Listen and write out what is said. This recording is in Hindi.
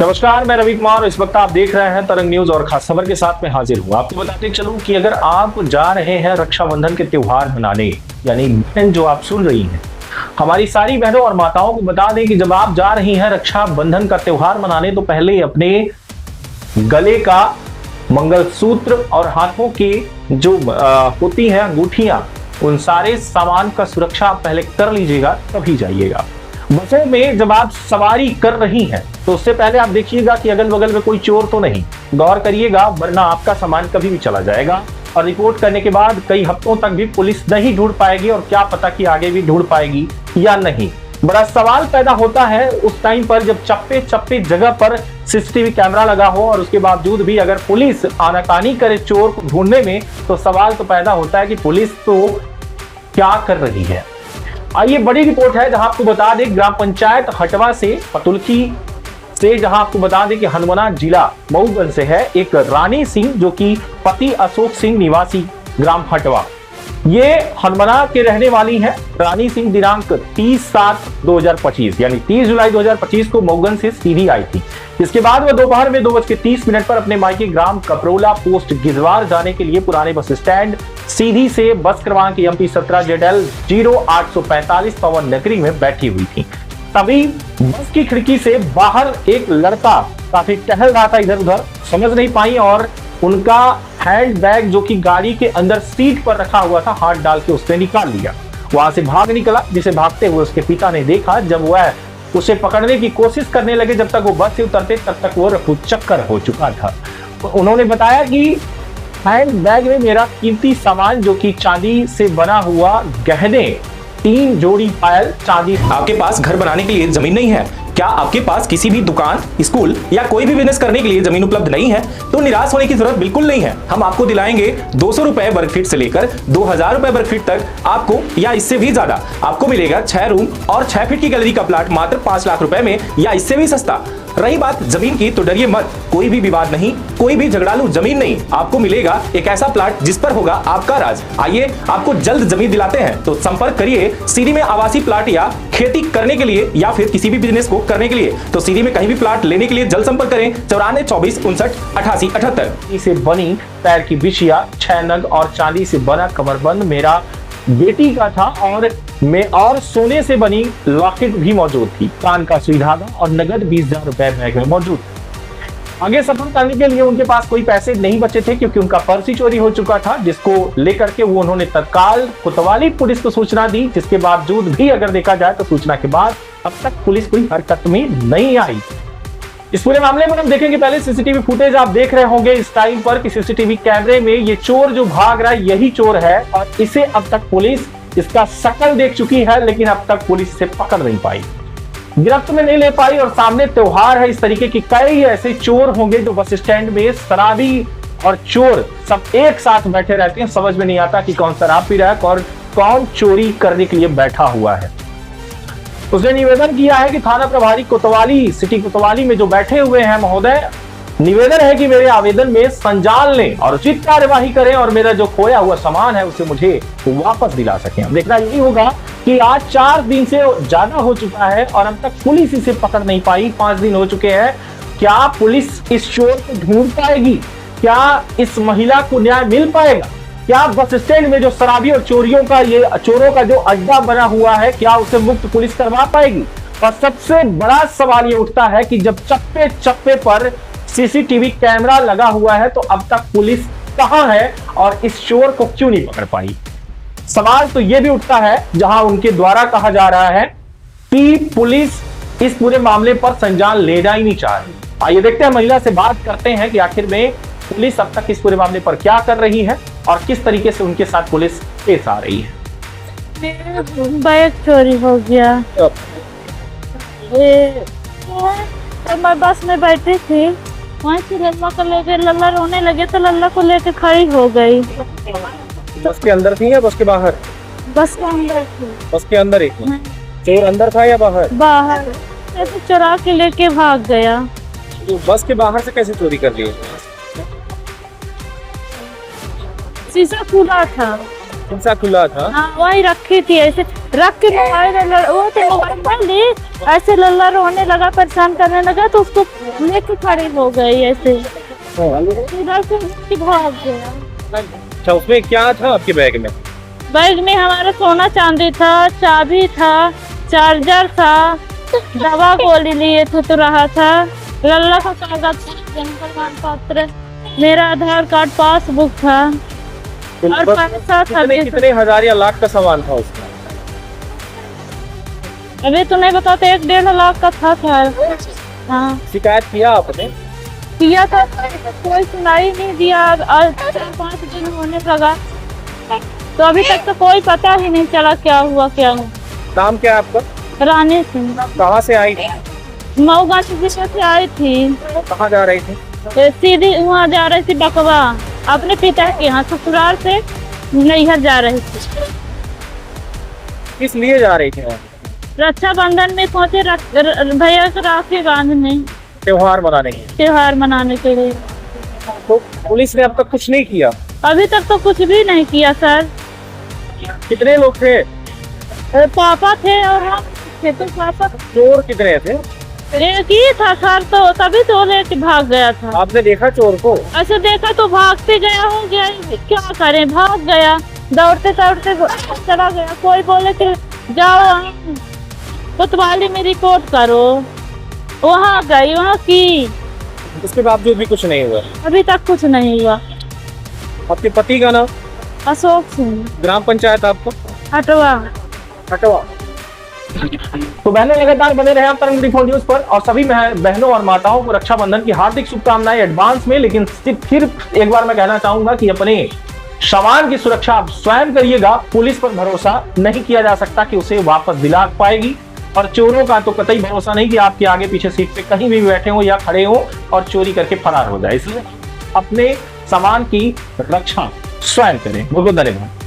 नमस्कार, मैं रवि कुमार। इस वक्त आप देख रहे हैं तरंग न्यूज और खास खबर के साथ मैं हाजिर हूँ। आपको बताते चलूं कि अगर आप जा रहे हैं रक्षाबंधन के त्योहार मनाने, यानी बहन जो आप सुन रही हैं, हमारी सारी बहनों और माताओं को बता दें कि जब आप जा रही हैं रक्षाबंधन का त्योहार मनाने तो पहले अपने गले का मंगलसूत्र और हाथों की जो होती हैं अंगूठियां, उन सारे सामान का सुरक्षा आप पहले कर लीजिएगा, तभी जाइएगा। बसों में जब आप सवारी कर रही हैं तो उससे पहले आप देखिएगा कि अगल बगल में कोई चोर तो नहीं, गौर करिएगा, वरना आपका सामान कभी भी चला जाएगा और रिपोर्ट करने के बाद कई हफ्तों तक भी पुलिस नहीं ढूंढ पाएगी और क्या पता कि आगे भी ढूंढ पाएगी या नहीं। बड़ा सवाल पैदा होता है उस टाइम पर जब चप्पे चप्पे जगह पर सीसीटीवी कैमरा लगा हो और उसके बावजूद भी अगर पुलिस आनाकानी करे चोर को ढूंढने में, तो सवाल तो पैदा होता है कि पुलिस तो क्या कर रही है। आइए, बड़ी रिपोर्ट है जहां आपको बता दें ग्राम पंचायत हटवा से पतुलकी से, जहां आपको बता दें कि हनुमाना जिला मऊगंज से है एक रानी सिंह, जो कि पति अशोक सिंह निवासी ग्राम हटवा, ये हनुमाना के रहने वाली हैं। रानी सिंह दिनांक 30/7/2025 यानी 30 जुलाई 2025 को मऊगंज से सीधी आई थी। इसके बाद वह दोपहर में 2:30 पर अपने मायके ग्राम कपरोला पोस्ट गिजवार जाने के लिए पुराने बस स्टैंड सीधी से बस क्रमांक MP 17ZL 0845 पवन नगरी में बैठी हुई थी। तभी बस की खिड़की से बाहर एक लड़का काफी टहल रहा था इधर उधर, समझ नहीं पाई और उनका हैंड बैग जो कि गाड़ी के अंदर सीट पर रखा हुआ था, हाथ डाल के उसने निकाल लिया। वहां से भाग निकला, जिसे भागते हुए उसके पिता ने देखा। जब वह उसे पकड़ने की कोशिश करने लगे, जब तक वो बस से उतरते तब तक वो रफूचक्कर हो चुका था। उन्होंने बताया कि हैंड बैग में मेरा कीमती सामान जो कि चांदी से बना हुआ गहने, 3 जोड़ी पायल चांदी। आपके पास घर बनाने के लिए जमीन नहीं है? क्या आपके पास किसी भी दुकान, स्कूल या कोई भी बिजनेस करने के लिए जमीन उपलब्ध नहीं है? तो निराश होने की जरूरत बिल्कुल नहीं है। हम आपको दिलाएंगे 200 रुपए वर्ग फीट से लेकर 2000 रुपए वर्ग फीट तक आपको, या इससे भी ज्यादा आपको मिलेगा 6 रूम और 6 फीट की गैलरी का प्लाट मात्र 5 लाख रुपए में, या इससे भी सस्ता। रही बात जमीन की, तो डरिए मत, कोई भी विवाद नहीं, कोई भी झगड़ालू जमीन नहीं, आपको मिलेगा एक ऐसा प्लाट जिस पर होगा आपका राज। आइए, आपको जल्द जमीन दिलाते हैं, तो संपर्क करिए सीधी में आवासीय प्लाट या खेती करने के लिए या फिर किसी भी बिजनेस को करने के लिए। तो सीधी में कहीं भी प्लाट लेने के लिए जल्द संपर्क करें 94 24 59 88 78। से बनी पैर की बिछिया, 6 नग और चांदी से बना कमरबंद मेरा बेटी का था और सोने से बनी लॉकेट भी मौजूद थी। कान का सुई धागा और नगद 20,000 रुपए बैग में मौजूद। आगे सफर करने के लिए उनके पास कोई पैसे नहीं बचे थे क्योंकि उनका पर्स ही चोरी हो चुका था, जिसको लेकर के वो उन्होंने तत्काल कोतवाली पुलिस को सूचना दी। जिसके बावजूद भी अगर देखा जाए तो सूचना के बाद अब तक पुलिस कोई हरकत में नहीं आई। इस पूरे मामले में हम देखेंगे, पहले सीसीटीवी फुटेज आप देख रहे होंगे इस टाइम पर कि सीसीटीवी कैमरे में ये चोर जो भाग रहा है यही चोर है और इसे अब तक पुलिस इसका शकल देख चुकी है, लेकिन अब तक पुलिस इसे पकड़ नहीं पाई, गिरफ्त में नहीं ले पाई। और सामने त्योहार है, इस तरीके की कई ऐसे चोर होंगे जो बस स्टैंड में शराबी और चोर सब एक साथ बैठे रहते हैं। समझ में नहीं आता कि कौन शराब पी रहा है और कौन चोरी करने के लिए बैठा हुआ है। उसने निवेदन किया है कि थाना प्रभारी कोतवाली, सिटी कोतवाली में जो बैठे हुए हैं महोदय, निवेदन है कि मेरे आवेदन में संज्ञान लें और उचित कार्यवाही करें और मेरा जो खोया हुआ सामान है उसे मुझे वापस दिला सकें। अब देखना यही होगा कि आज 4 दिन से ज्यादा हो चुका है और अब तक पुलिस इसे पकड़ नहीं पाई। 5 दिन हो चुके हैं। क्या पुलिस इस चोर को ढूंढ पाएगी? क्या इस महिला को न्याय मिल पाएगा? क्या बस स्टैंड में जो शराबी और चोरों का जो अड्डा बना हुआ है, क्या उसे मुक्त पुलिस करवा पाएगी? और सबसे बड़ा सवाल ये उठता है कि जब चप्पे चप्पे पर सीसीटीवी कैमरा लगा हुआ है तो अब तक पुलिस कहां है और इस चोर को क्यों नहीं पकड़ पाई? सवाल तो यह भी उठता है जहां उनके द्वारा कहा जा रहा है कि पुलिस इस पूरे मामले पर संज्ञान लेना ही नहीं चाह रही। आइए देखते हैं, महिला से बात करते हैं कि आखिर में पुलिस अब तक इस पूरे मामले पर क्या कर रही है और किस तरीके से उनके साथ पुलिस पेश आ रही है। मेरा बैग चोरी हो गया। तो मैं बस में बैठी थी, वहाँ से लल्ला को लेके, लल्ला रोने लगे तो लल्ला को लेके खड़ी हो गई। बस के अंदर थी या बस के बाहर? बस के अंदर थी। बस के अंदर एक चोर अंदर था या बाहर? बाहर। ऐसे चुरा के लेके भाग गया। तो बस के बाहर से कैसे चोरी कर ली? शीशा खुला था। शीशा खुला था। हाँ वही रखी थी, ऐसे रख के मोबाइल, वो तो मोबाइल ली, ऐसे लल्ला रोने लगा, परेशान करने लगा, तो उसको लेके खड़ी हो गई ऐसे, इधर से भाग गया। अच्छा, उसमें क्या था आपके बैग में? बैग में हमारा सोना चांदी था, चाबी था, चार्जर था, दवा गोली लिए थे तो रहा था, लल्ला का कागज, जन्म प्रमाण पत्र, मेरा आधार कार्ड, पासबुक था और पैसा था। कितने हजार या लाख का सामान था उसमें? अभी तो नहीं बताते, 1-1.5 लाख का था शायद। हाँ शिकायत किया आपने? किया था, कोई सुनाई नहीं दिया। 4-5 दिन होने लगा तो अभी तक तो कोई पता ही नहीं चला क्या हुआ क्या नहीं। नाम क्या है आपका? रानी सिंह, कहाँ से आई थी? मऊ गांव से आई थी, कहाँ जा रही थी? सीधी वहाँ जा रही थी बकवा, अपने पिता के यहाँ, ससुराल से नैहर जा रही थी। किस लिए जा रही थी? रक्षाबंधन में पहुँचे, भैया को राखी बांधने, त्योहार मनाने के। त्योहार मनाने के लिए। तो पुलिस ने अब तक कुछ नहीं किया? अभी तक तो कुछ भी नहीं किया सर। कितने लोग थे? पापा थे और हम थे, तो पापा। चोर कितने थे? एक ही था सर, तो तभी तो लेके भाग गया था। आपने देखा चोर को? ऐसे देखा तो भागते गया, हो गया, क्या करें, भाग गया, दौड़ते दौड़ते चला गया। कोई बोले कि जाओ कोतवाली में रिपोर्ट करो, वहाँ गई, वहाँ की, उसके बावजूद भी कुछ नहीं हुआ? अभी तक कुछ नहीं हुआ। आपके पति का नाम? अशोक सिंह, ग्राम पंचायत आपको? हटवा। हटवा। तो बहनों लगातार बने रहे आप तरंग 24 न्यूज पर, और सभी बहनों और माताओं को रक्षाबंधन की हार्दिक शुभकामनाएं एडवांस में। लेकिन फिर एक बार मैं कहना चाहूंगा कि अपने सामान की सुरक्षा आप स्वयं करिएगा। पुलिस पर भरोसा नहीं किया जा सकता कि उसे वापस दिला पाएगी, और चोरों का तो कतई भरोसा नहीं कि आपके आगे पीछे सीट पे कहीं भी बैठे हो या खड़े हो और चोरी करके फरार हो जाए। इसलिए अपने सामान की रक्षा स्वयं करें। बहुत बहुत धन्यवाद।